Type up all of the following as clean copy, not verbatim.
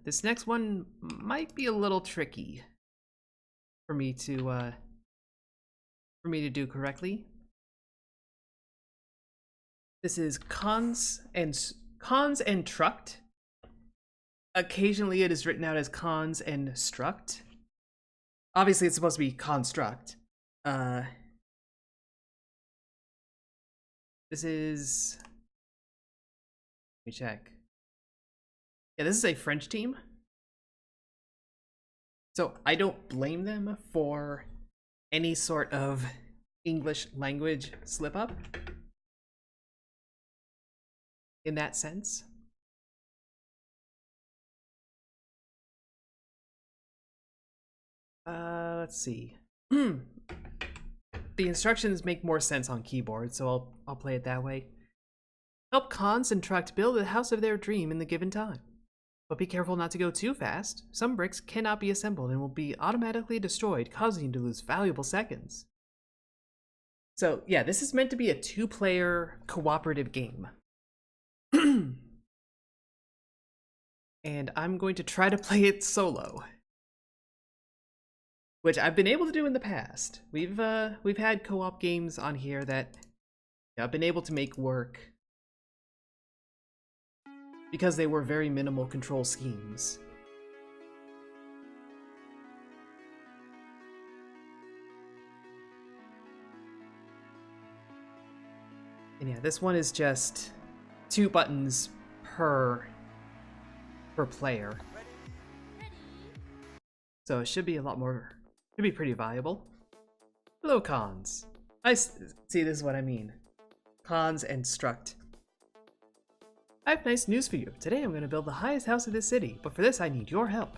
This next one might be a little tricky for me to do correctly. This is cons and Truct. Occasionally it is written out as cons and struct. Obviously it's supposed to be construct. This is, let me check. Yeah, this is a French team. So I don't blame them for any sort of English language slip up in that sense. Let's see. The instructions make more sense on keyboard, so I'll play it that way. Help cons and Truct build the house of their dream in the given time. But be careful not to go too fast. Some bricks cannot be assembled and will be automatically destroyed, causing you to lose valuable seconds. So yeah, this is meant to be a 2-player cooperative game. And I'm going to try to play it solo, which I've been able to do in the past. We've had co-op games on here that I've been able to make work because they were very minimal control schemes. And yeah, this one is just 2 buttons per player. So it should be a lot more, should be pretty viable. Hello, cons. See, this is what I mean. Cons and Struct. I have nice news for you. Today I'm going to build the highest house of this city, but for this I need your help.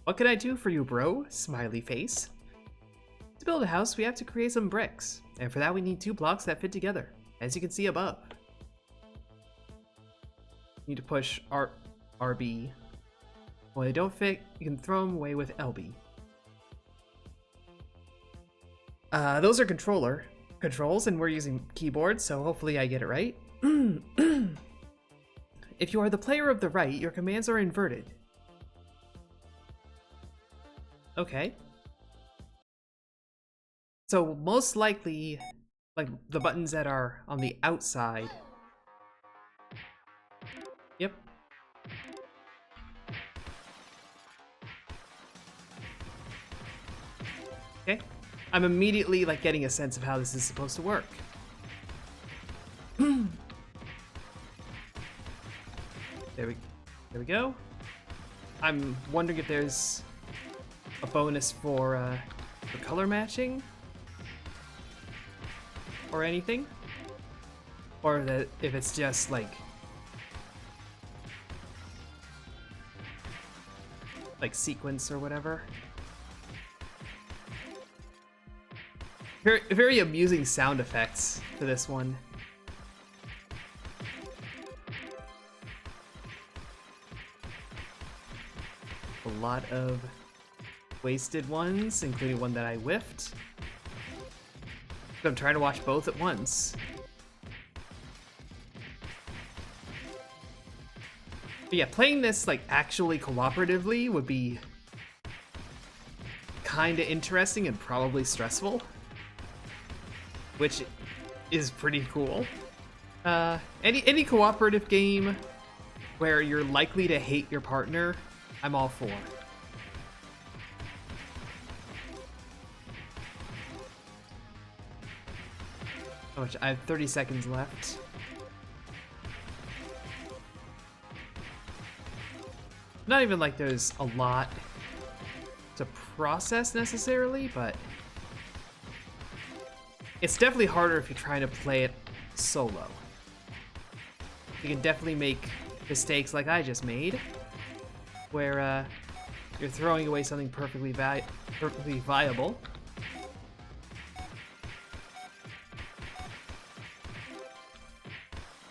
What can I do for you, bro? Smiley face. To build a house, we have to create some bricks, and for that we need 2 blocks that fit together, as you can see above. You need to push RB. When they don't fit, you can throw them away with LB. Those are controls, and we're using keyboards, so hopefully I get it right. If you are the player of the right, your commands are inverted. Okay. So most likely, like the buttons that are on the outside. Yep. Okay. I'm immediately like getting a sense of how this is supposed to work. There we go. I'm wondering if there's a bonus for color matching or anything, or that if it's just like sequence or whatever. Very amusing sound effects for this one. A lot of wasted ones, including one that I whiffed. I'm trying to watch both at once. But yeah, playing this like actually cooperatively would be kinda interesting and probably stressful, which is pretty cool. Any cooperative game where you're likely to hate your partner, I'm all for. How much? I have 30 seconds left. Not even like there's a lot to process necessarily, but it's definitely harder if you're trying to play it solo. You can definitely make mistakes like I just made, where you're throwing away something perfectly viable.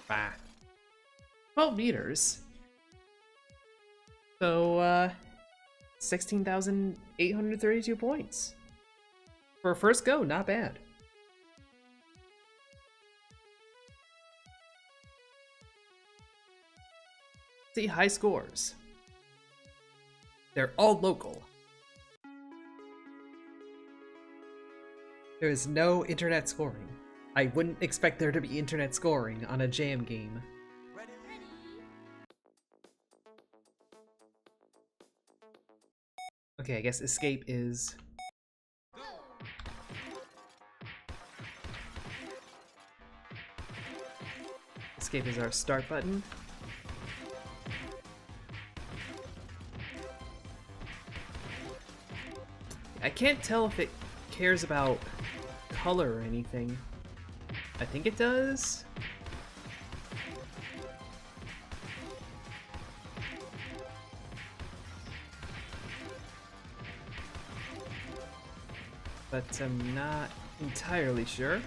Bah. 12 meters. So, 16,832 points. For a first go, not bad. See high scores. They're all local. There is no internet scoring. I wouldn't expect there to be internet scoring on a jam game. Ready? Okay, I guess escape is... Go! Escape is our start button. I can't tell if it cares about color or anything. I think it does. But I'm not entirely sure.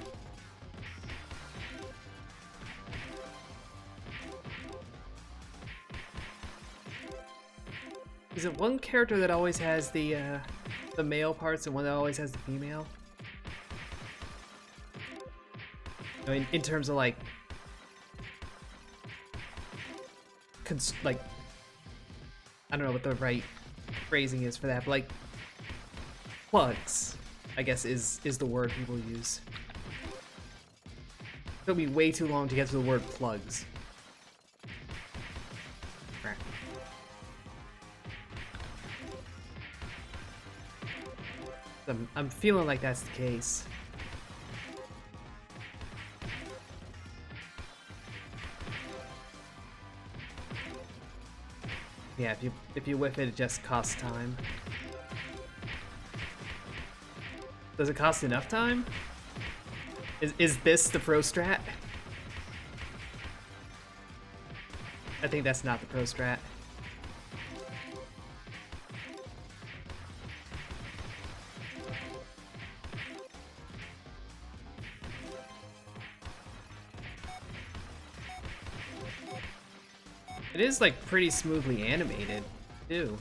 Is it one character that always has the male parts and one that always has the female? I mean, in terms of like I don't know what the right phrasing is for that, but like plugs, I guess is the word people use. It'll be way too long to get to the word plugs. I'm feeling like that's the case. Yeah, if you whiff it, it just costs time. Does it cost enough time? Is this the pro strat? I think that's not the pro strat. It is like pretty smoothly animated, too.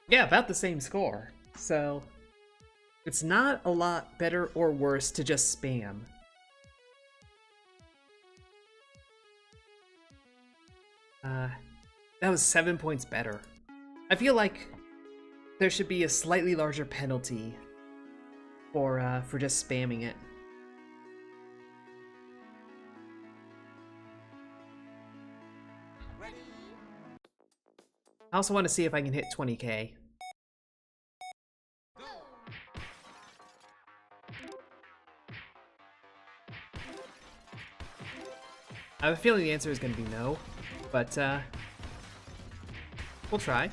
Yeah, about the same score. So it's not a lot better or worse to just spam. That was 7 points better. I feel like there should be a slightly larger penalty for just spamming it. Ready? I also want to see if I can hit 20k. Go! I have a feeling the answer is going to be no, but we'll try.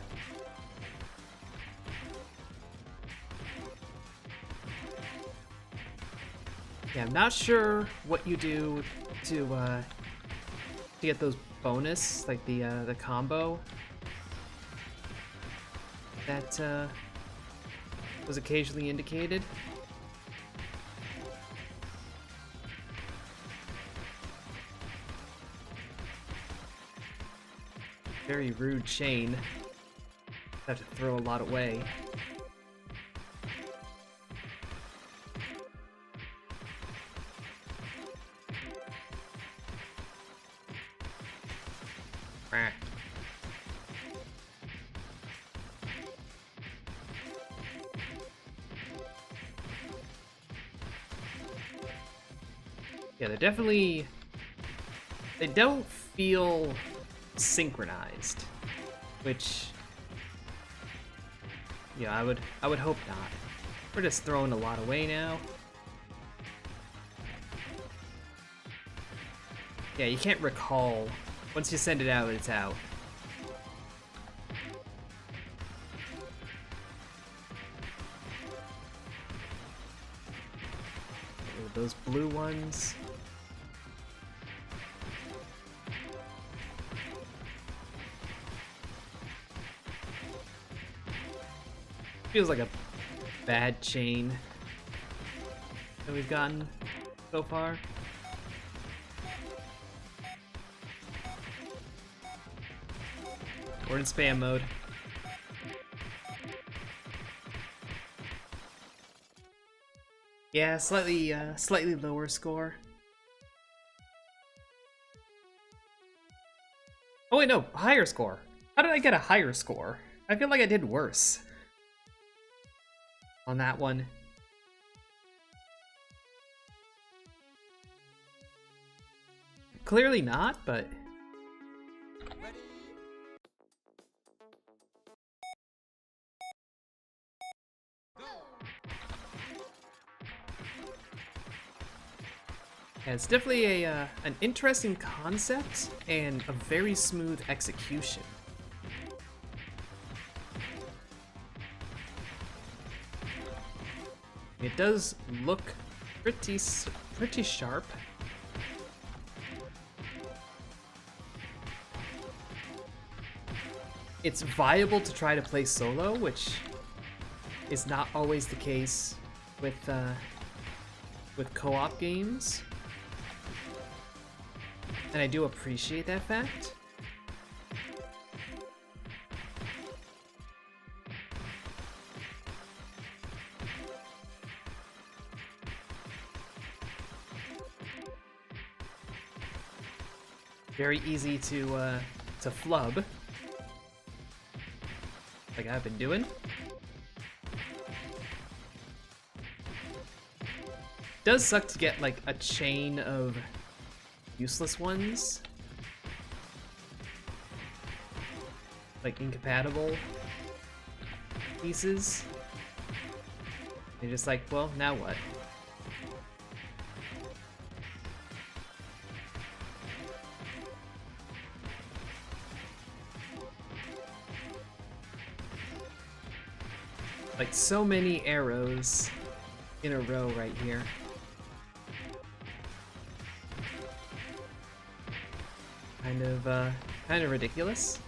Yeah, I'm not sure what you do to get those bonus, like the combo that was occasionally indicated. Very rude chain. Have to throw a lot away. Rah. Yeah, they don't feel synchronized, which, yeah, I would hope not. We're just throwing a lot away now. Yeah, you can't recall. Once you send it out, it's out. Ooh, those blue ones. Feels like a bad chain that we've gotten so far. We're in spam mode. Yeah, slightly lower score. wait, no, higher score. How did I get a higher score? I feel like I did worse on that one. Clearly not, but... Yeah, it's definitely an interesting concept and a very smooth execution. It does look pretty sharp. It's viable to try to play solo, which is not always the case with co-op games. And I do appreciate that fact. Very easy to flub, like I've been doing. Does suck to get like a chain of useless ones, like incompatible pieces. You're just like, well, now what? Like so many arrows in a row right here. Kind of ridiculous.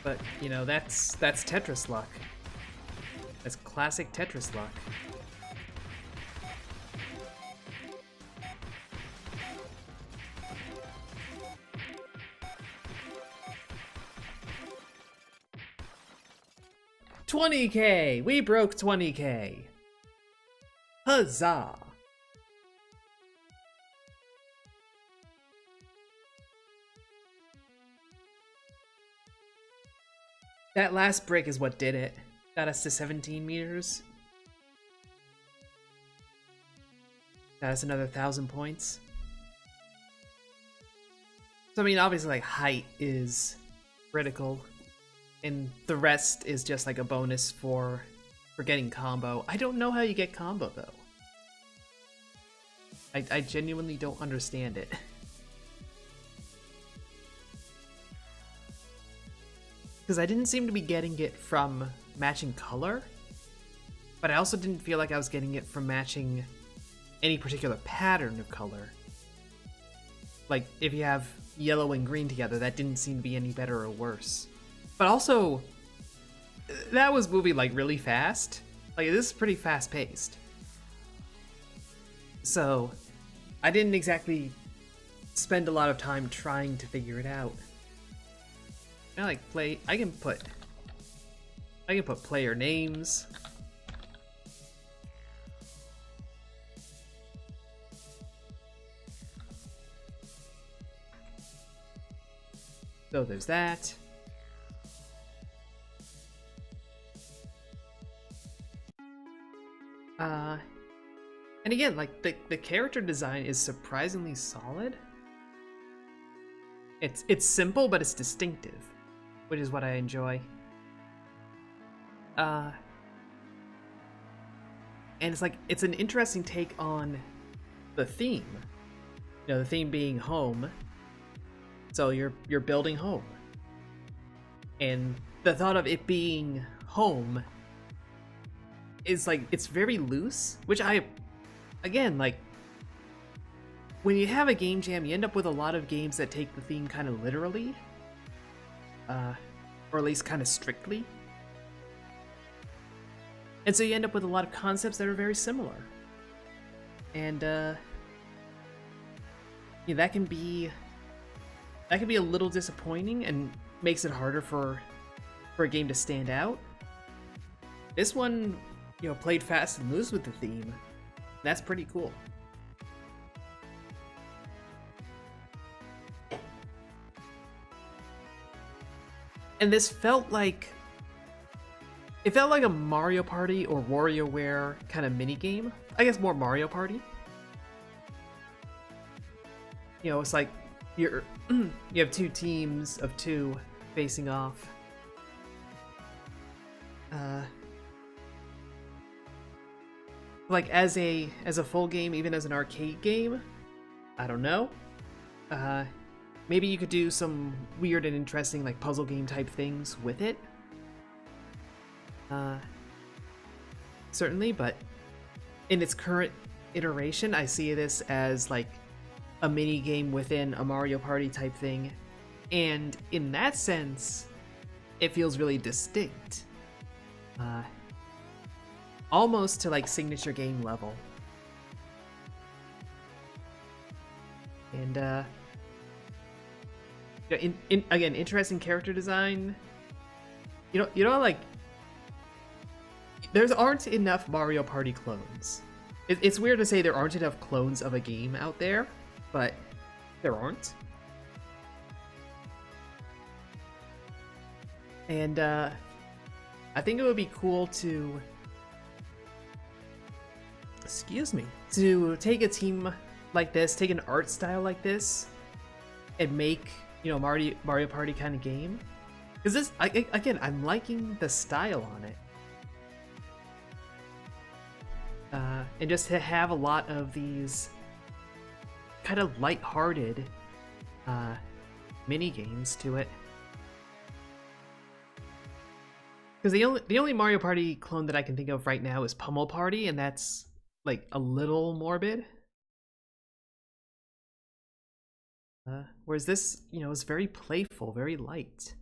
But, you know, that's Tetris luck. That's classic Tetris luck. $20K! We broke $20K! Huzzah! That last break is what did it. Got us to 17 meters. Got us another 1,000 points. So I mean, obviously like height is critical. And the rest is just like a bonus for getting combo. I don't know how you get combo though. I genuinely don't understand it. Because I didn't seem to be getting it from matching color, but I also didn't feel like I was getting it from matching any particular pattern of color. Like, if you have yellow and green together, that didn't seem to be any better or worse. But also, that was moving like really fast. Like, this is pretty fast-paced. So, I didn't exactly spend a lot of time trying to figure it out. I can put player names. So there's that. And again, like the character design is surprisingly solid. It's simple, but it's distinctive, which is what I enjoy. And it's like, it's an interesting take on the theme. You know, the theme being home. So you're building home. And the thought of it being home is like, it's very loose, which again, like, when you have a game jam, you end up with a lot of games that take the theme kind of literally. Or at least kind of strictly. And so you end up with a lot of concepts that are very similar. And, yeah, that can be a little disappointing and makes it harder for a game to stand out. This one, you know, played fast and loose with the theme. That's pretty cool. And this felt like a Mario Party or WarioWare kind of mini game. I guess more Mario Party. You know, it's like you have two teams of two facing off. Like as a full game, even as an arcade game, I don't know. Maybe you could do some weird and interesting like puzzle game type things with it. Certainly, but in its current iteration, I see this as like a mini game within a Mario Party type thing, and in that sense, it feels really distinct. Almost to like signature game level. And again, interesting character design. You know, like there aren't enough Mario Party clones. It's weird to say there aren't enough clones of a game out there, but there aren't. And I think it would be cool to, to take a team like this, take an art style like this, and make, you know, Mario Party kind of game. Because this, again, I'm liking the style on it. And just to have a lot of these kind of light-hearted mini games to it. Because the only Mario Party clone that I can think of right now is Pummel Party, and that's like a little morbid. Whereas this, you know, is very playful, very light.